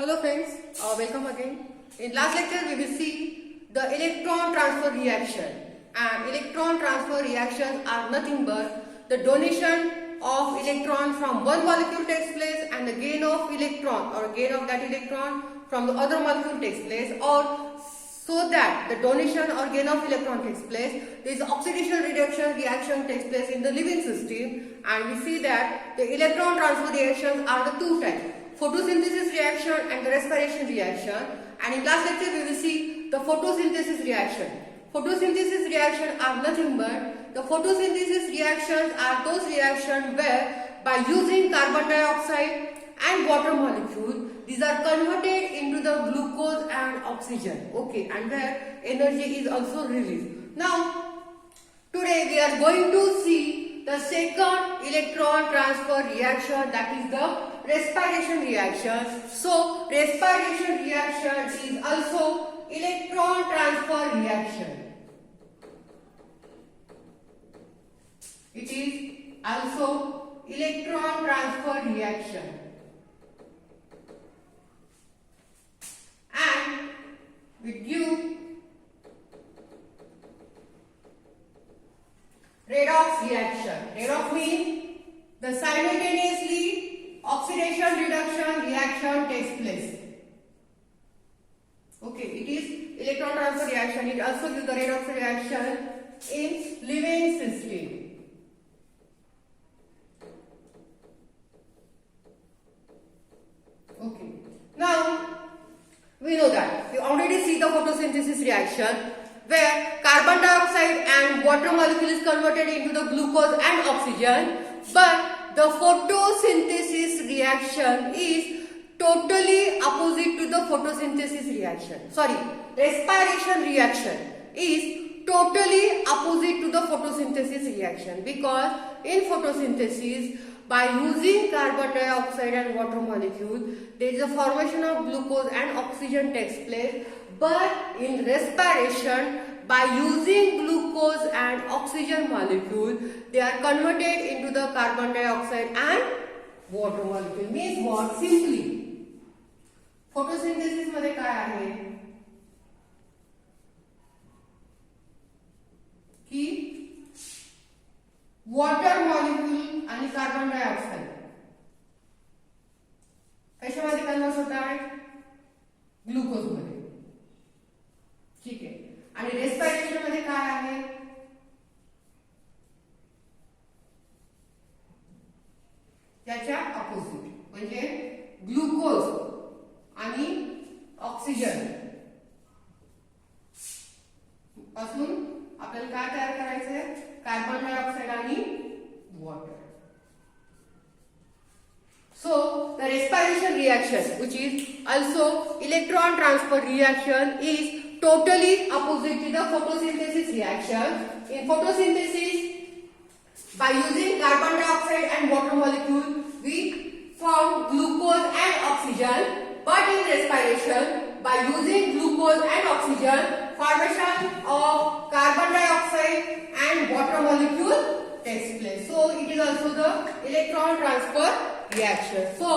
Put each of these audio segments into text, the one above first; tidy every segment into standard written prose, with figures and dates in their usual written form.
Hello friends, welcome again. In last lecture we will see the electron transfer reaction, and electron transfer reactions are nothing but the donation of electron from one molecule takes place and the gain of electron or gain of that electron from the other molecule takes place, or so that the donation or gain of electron takes place, there is oxidation reduction reaction takes place in the living system, and we see that the electron transfer reactions are the two types: photosynthesis reaction and the respiration reaction. And in last lecture we will see the photosynthesis reaction. Photosynthesis reaction are nothing but the photosynthesis reactions are those reactions where by using carbon dioxide and water molecule, these are converted into the glucose and oxygen, okay, and where energy is also released. Now today we are going to see the second electron transfer reaction, that is the respiration reaction. So respiration reaction is also electron transfer reaction. It is also electron transfer reaction. And with you redox reaction. Redox means the simultaneously oxidation reduction reaction takes place. Okay, it is electron transfer reaction. It also gives the redox reaction in living system. Okay. Now we know that we already see the photosynthesis reaction where carbon dioxide and water molecule is converted into the glucose and oxygen, but the photosynthesis reaction is totally opposite to the photosynthesis reaction. Sorry, respiration reaction is totally opposite to the photosynthesis reaction, because in photosynthesis, by using carbon dioxide and water molecule, there is a formation of glucose and oxygen takes place. But in respiration, by using glucose and oxygen molecule, they are converted into the carbon dioxide and water molecule. Means what? Simply, photosynthesis मध्ये काय आहे की water molecule आणि carbon dioxide कशामध्ये convert होत आहे? Glucose मध्ये. ठीक आहे. आणि रेस्पिरेशन मध्ये काय आहे? त्याच्या ऑपोजिट, म्हणजे ग्लुकोज आणि ऑक्सिजन पासून आपल्याला काय तयार करायचं आहे? कार्बन डायऑक्साइड आणि water. So the respiration reaction, which is also electron transfer reaction, is totally opposite to the photosynthesis reaction. In photosynthesis, by using carbon dioxide and water molecule, we form glucose and oxygen. But in respiration, by using glucose and oxygen, formation of carbon dioxide and water molecule takes place. So it is also the electron transfer reaction. So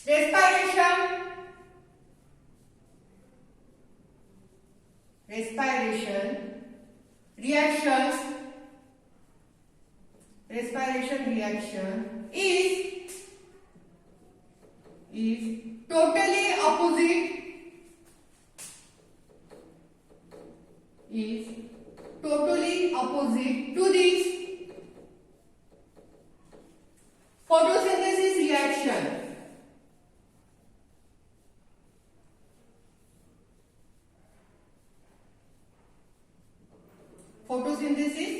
respiration reaction is totally opposite to this photosynthesis reaction. Photosynthesis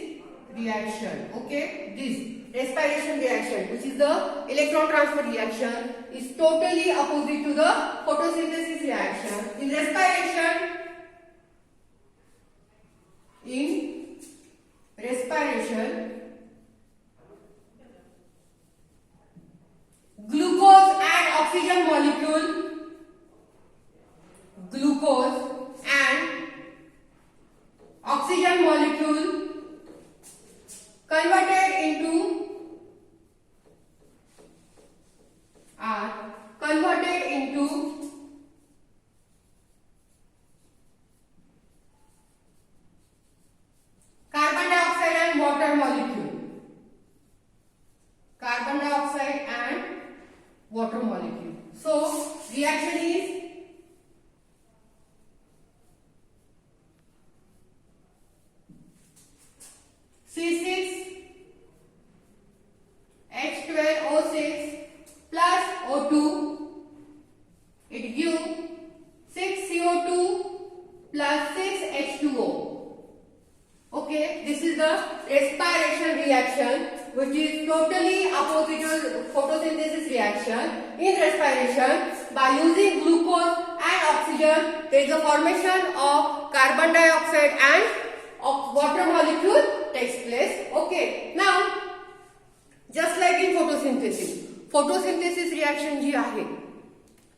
reaction, okay, this respiration reaction, which is the electron transfer reaction, is totally opposite to the photosynthesis reaction. In respiration, glucose and oxygen molecule, glucose and oxygen molecule converted into water molecule. So reaction is C6H12O6 plus O2. It gives 6CO2 plus 6H2O. Okay, this is the respiration reaction, which is totally opposite to photosynthesis reaction. In respiration, by using glucose and oxygen, there is a formation of carbon dioxide and water molecule takes place. Okay, now just like in photosynthesis reaction जी आहे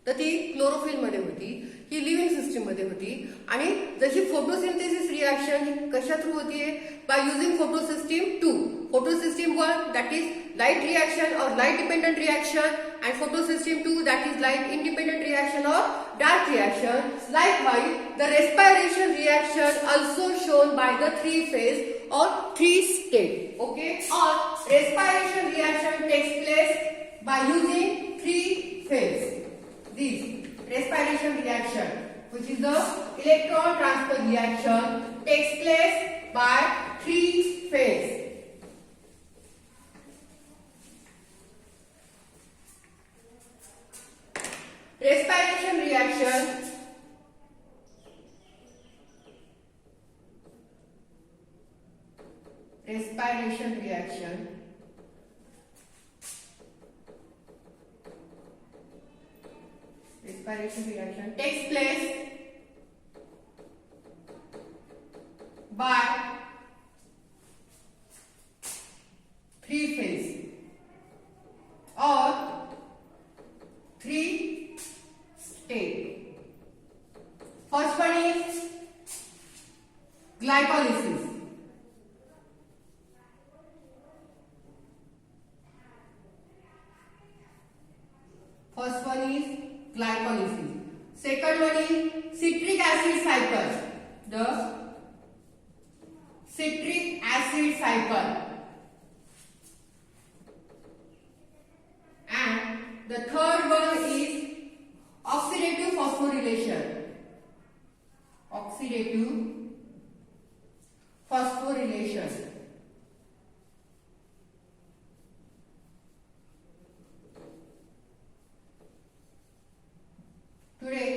तर ती chlorophyll मध्ये होती, ही living system मध्ये होती आणि जशी photosynthesis reaction कशा थ्रू होतीये by using photosystem 2. Photosystem 1 that is light reaction or light dependent reaction and photosystem 2 that is light independent reaction or dark reaction. Likewise, the respiration reaction also shown by the 3 phase or 3 state. Okay, or respiration reaction takes place by using 3 phase. This respiration reaction, which is the electron transfer reaction, takes place by 3 phase. Respiration reaction takes place by 3 phase or 3 state. First one is glycolysis. First one is glycolysis. Second one is citric acid cycle. The citric acid cycle. And the third one is oxidative phosphorylation. Oxidative phosphorylation. Today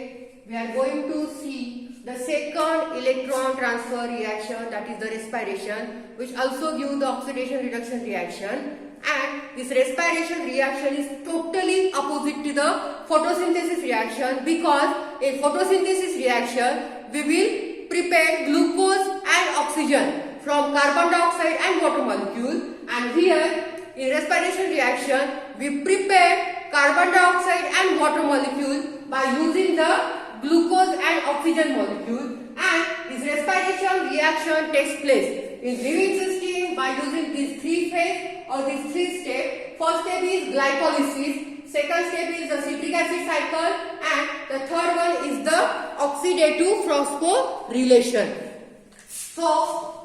we are going to see the second electron transfer reaction, that is the respiration, which also gives the oxidation reduction reaction. And this respiration reaction is totally opposite to the photosynthesis reaction, because in photosynthesis reaction we will prepare glucose and oxygen from carbon dioxide and water molecule, and here in respiration reaction we prepare carbon dioxide and water molecule by using the glucose and oxygen molecule. And this respiration reaction takes place in living system by using these 3 phase or these 3 steps. First step is glycolysis, second step is the citric acid cycle, and the third one is the oxidative phosphorylation. So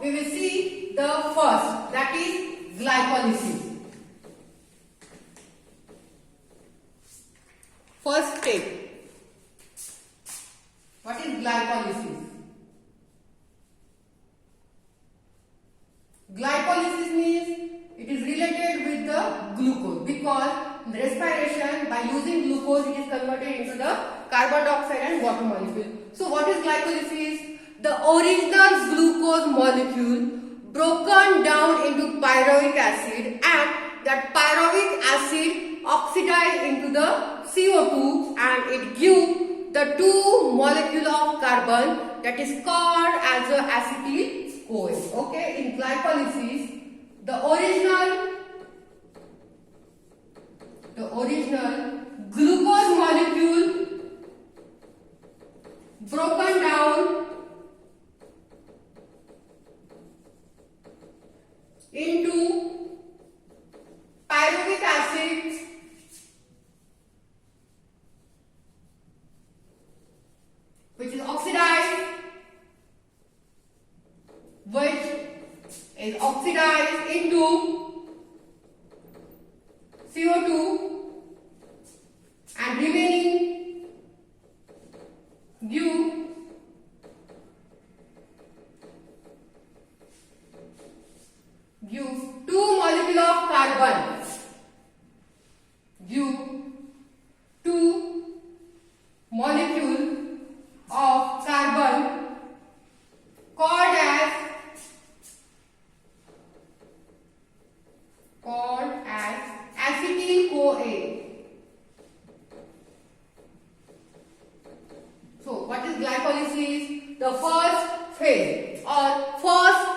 we will see the first, that is glycolysis. First step. What is glycolysis? Glycolysis means it is related with the glucose, because in respiration by using glucose it is converted into the carbon dioxide and water molecule. So what is glycolysis? The original glucose molecule broken down into pyruvic acid, and that pyruvic acid oxidized into the CO2 and it gives the 2 molecule of carbon that is called as the acetyl CoA. Okay, in glycolysis, the original glucose molecule broken down into pyruvic acid which is oxidized, into CO2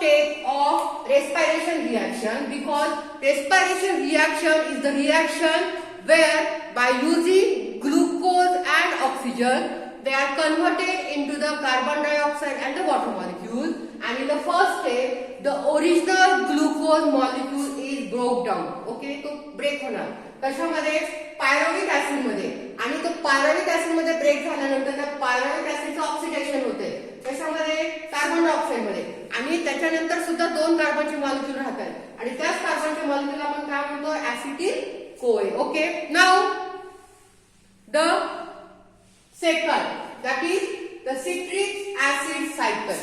step of respiration reaction, because respiration reaction is the reaction where by using glucose and oxygen they are converted into the carbon dioxide and the water molecule, and in the first step the original glucose molecule is broke down. Okay, तो break होणार कशामध्ये, पायरुव्हिक acid मध्ये, आणि तो पायरुव्हिक acid मध्ये break झाल्यानंतर त्या पायरुव्हिक ऍसिडचं oxidation होते कशामध्ये, कार्बन डायऑक्साइड मध्ये, आणि त्याच्यानंतर सुद्धा दोन कार्बनचे मॉलिक्यूल राहतात आणि त्याच कार्बनचे मॉलिक्यूल आपण काय म्हणतो, ऍसिटिल कोए. Okay, now the second, that is the citric acid cycle.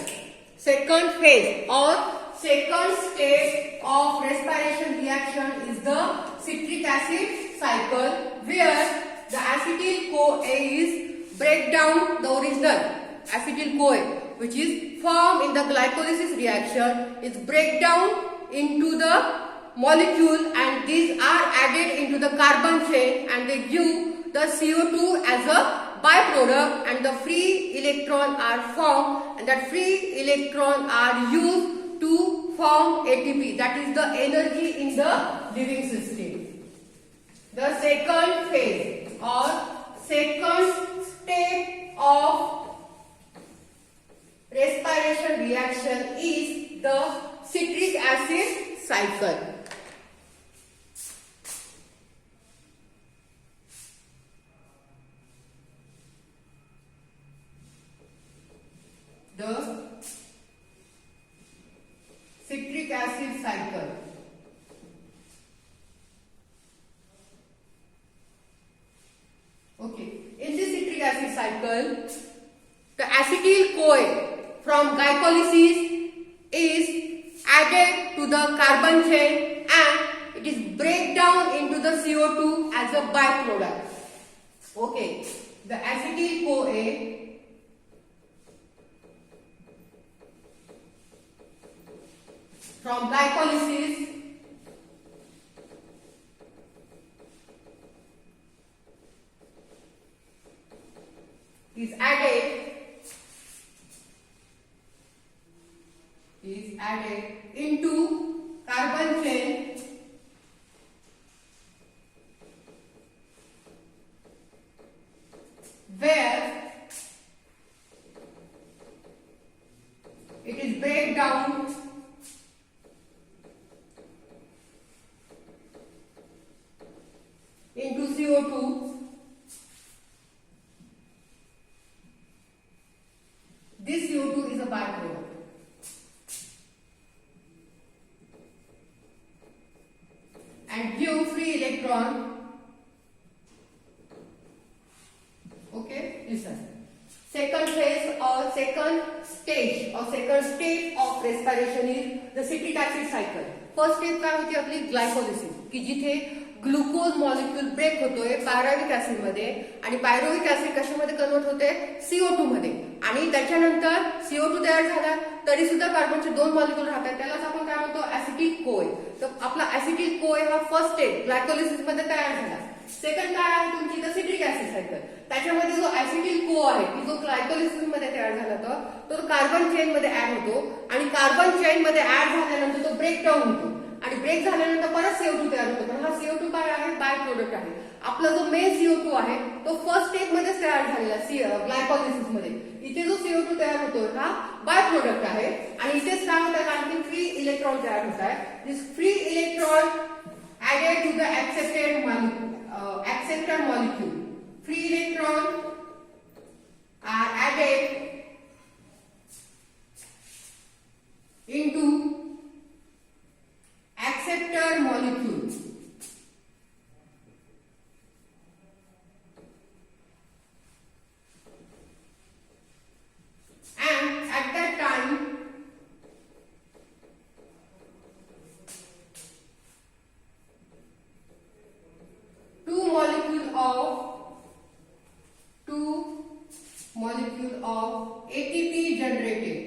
Second phase or second stage of respiration reaction is the citric acid cycle, where the acetyl-CoA is break down the original acetyl-CoA, which is formed in the glycolysis reaction, is break down into the molecule, and these are added into the carbon chain and they give the CO2 as a byproduct, and the free electron are formed, and that free electron are used to form ATP, that is the energy in the living system. The second phase or second step of respiration reaction is the citric acid cycle. The citric acid cycle. Okay, in this citric acid cycle, the acetyl-CoA from glycolysis is added to the carbon chain and it is break down into the CO2 as a byproduct. Okay, the acetyl-CoA from glycolysis is added into carbon chain where it is break down into CO2. This CO2 is a byproduct. And give free electron. Okay, listen. Second phase or second stage or second step of respiration is the citric acid cycle. First step काय होती आपली, glycolysis, की जिथे glucose molecule break होतोय पायरुव्हिक acid मध्ये, आणि पायरुव्हिक acid कशामध्ये convert होते, CO2 मध्ये, आणि त्याच्यानंतर CO2 तयार झाला तरी सुद्धा कार्बनचे दोन मॉलिक्यूल राहतात, त्यालाच आपण काय म्हणतो, ऍसिटिल-CoA. तर आपला ऍसिटिल-CoA हा फर्स्ट स्टेप ग्लायकोलिसिस मध्ये तयार झाला. सेकंड काय आहे तुमची, द सिट्रिक ऍसिड सायकल. त्याच्यामध्ये जो ऍसिटिल-CoA आहे की जो ग्लायकोलिसिस मध्ये तयार झाला तो कार्बन चेन मध्ये ऍड होतो, आणि कार्बन चेन मध्ये ऍड झाल्यानंतर तो ब्रेक डाऊन होतो, आणि ब्रेक झाल्यानंतर परत CO2 तयार होतो. पण हा CO2 काय आहे, बाय प्रोडक्ट आहे. आपला जो मेन CO2 आहे तो फर्स्ट स्टेप मध्ये तयार झालेला ग्लायकोलिसिस मध्ये. इथे जो CO2 तयार होतो हा बाय प्रोडक्ट आहे, आणि इथेच काय होत आहे, आणखी फ्री इलेक्ट्रॉन तयार होत आहे. This free electron added to the acceptor molecule. Free electron are added into acceptor molecule. And at that time two molecule of ATP generated.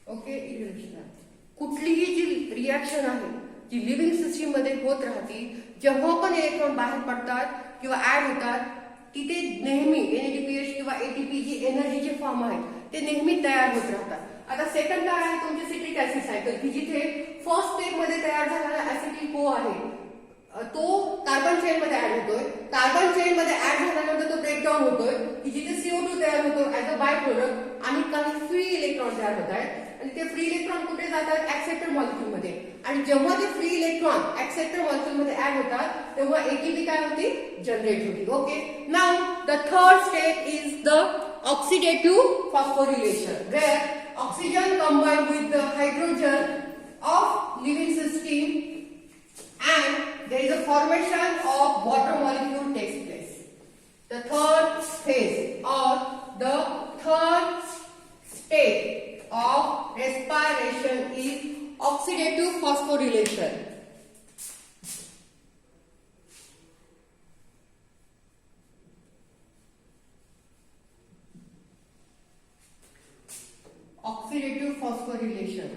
Okay, कुठलीही जी रिएक्शन आहे जी लिव्हिंग सिस्टीम मध्ये होत राहते, जेव्हा पण इलेक्ट्रॉन बाहेर पडतात किंवा ऍड होतात तिथे नेहमी NADPH किंवा ATP जी एनर्जीचे फॉर्म आहेत ते नेहमी तयार होत राहतात. आता सेकंड काय आहे तुमचे सिट्रिक ऍसिड सायकल की जिथे फर्स्ट स्टेप मध्ये तयार झालेला ऍसिटिल को आहे तो कार्बन चेन मध्ये ऍड होतोय. कार्बन चेन मध्ये ऍड झाल्यानंतर तो ब्रेकडाऊन होतोय की जिथे CO2 तयार होतो ऍज अ बाय प्रोडक्ट आणि काही फ्री इलेक्ट्रॉन तयार होत आहेत आणि ते फ्री इलेक्ट्रॉन कुठे जातात ऍक्सेप्टर मॉलिक्यूल मध्ये. आणि जेव्हा ते फ्री इलेक्ट्रॉन ऍक्सेप्टर मॉलिक्यूल मध्ये ऍड होतात तेव्हा ATP काय होती जनरेट होती. Okay, now the third step is the oxidative phosphorylation where oxygen combine with the hydrogen of living system and there is a formation of water molecule takes place. The third phase or the third state of respiration is oxidative phosphorylation. Oxidative phosphorylation.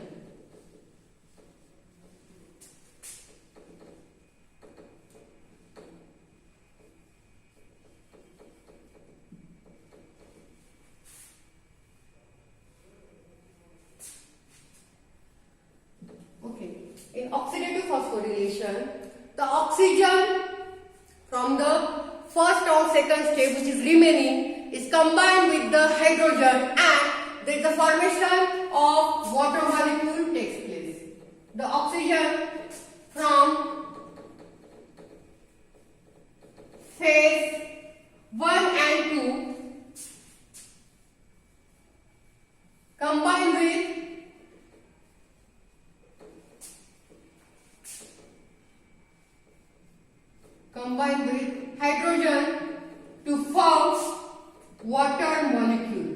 In oxidative phosphorylation, the oxygen from the first or second step which is remaining is combined with the hydrogen and there is a formation of water molecule takes place. The oxygen from phase 1 and 2 combined with hydrogen to form water molecule.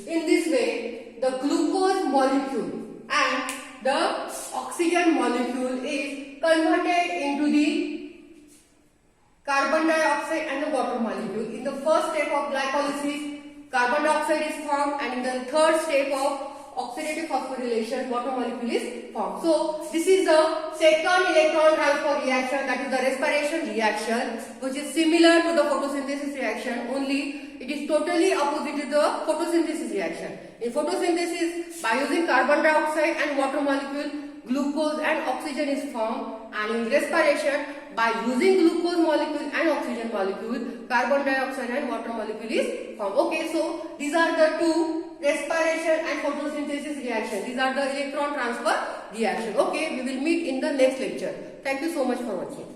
In this way, the glucose molecule and the oxygen molecule is converted into the carbon dioxide and the water molecule. In the first step of glycolysis, carbon dioxide is formed and in the third step of oxidative phosphorylation water molecule is formed. So this is the second electron transfer reaction, that is the respiration reaction, which is similar to the photosynthesis reaction, only it is totally opposite to the photosynthesis reaction. In photosynthesis, by using carbon dioxide and water molecule, glucose and oxygen is formed, and in respiration, by using glucose molecule and oxygen molecule, carbon dioxide and water molecule is formed. Okay, so these are the two respiration and photosynthesis reaction. These are the electron transfer reaction. Okay, we will meet in the next lecture. Thank you so much for watching.